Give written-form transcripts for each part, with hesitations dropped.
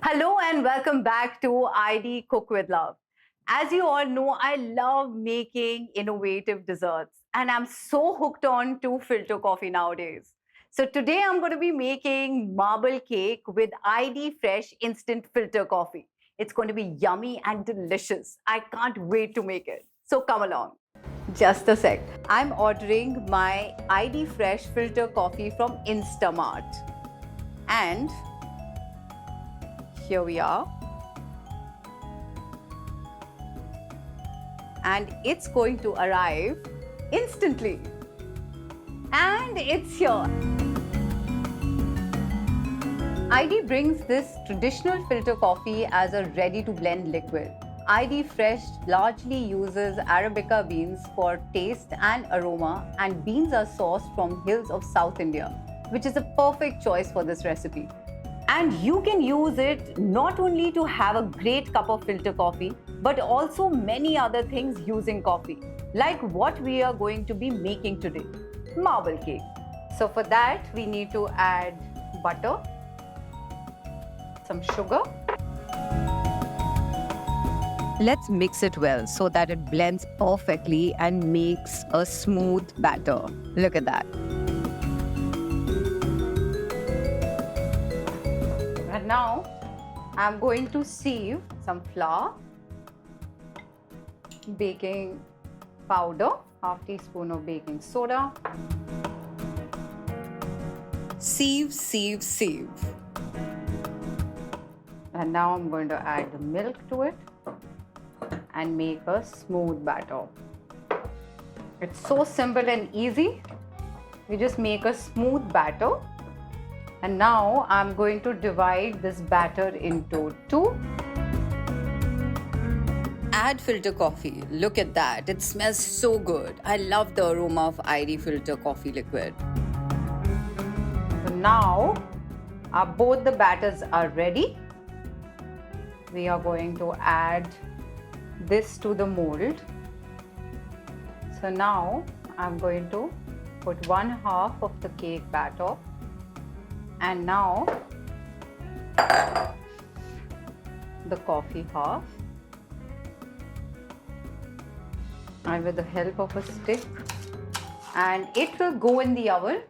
Hello and welcome back to ID Cook with Love. As you all know, I love making innovative desserts and I'm so hooked on to filter coffee nowadays. So today I'm going to be making marble cake with ID Fresh instant filter coffee. It's going to be yummy and delicious. I can't wait to make it. So come along. Just a sec. I'm ordering my ID Fresh filter coffee from Instamart. And here we are. And it's going to arrive instantly. And it's here. ID brings this traditional filter coffee as a ready-to-blend liquid. ID Fresh largely uses Arabica beans for taste and aroma, and beans are sourced from hills of South India, which is a perfect choice for this recipe. And you can use it not only to have a great cup of filter coffee, but also many other things using coffee, like what we are going to be making today, marble cake. So for that, we need to add butter, some sugar. Let's mix it well so that it blends perfectly and makes a smooth batter. Look at that. And now I'm going to sieve some flour, baking powder, half teaspoon of baking soda. Sieve, sieve, sieve. And now I'm going to add the milk to it and make a smooth batter. It's so simple and easy. We just make a smooth batter. And now I'm going to divide this batter into two. Add filter coffee. Look at that. It smells so good. I love the aroma of ID filter coffee liquid. So now both the batters are ready. We are going to add this to the mold. So now I'm going to put 1/2 of the cake batter. And now the coffee half, and with the help of a stick, and it will go in the oven,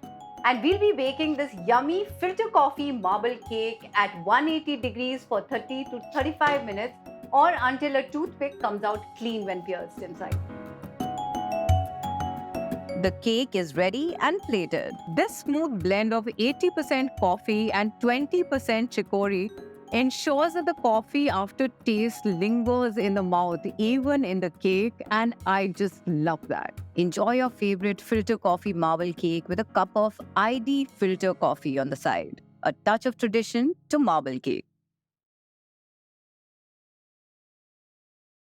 and we'll be baking this yummy filter coffee marble cake at 180 degrees for 30 to 35 minutes, or until a toothpick comes out clean when pierced inside. The cake is ready and plated. This smooth blend of 80% coffee and 20% chicory ensures that the coffee aftertaste lingers in the mouth, even in the cake, and I just love that. Enjoy your favorite filter coffee marble cake with a cup of ID filter coffee on the side. A touch of tradition to marble cake.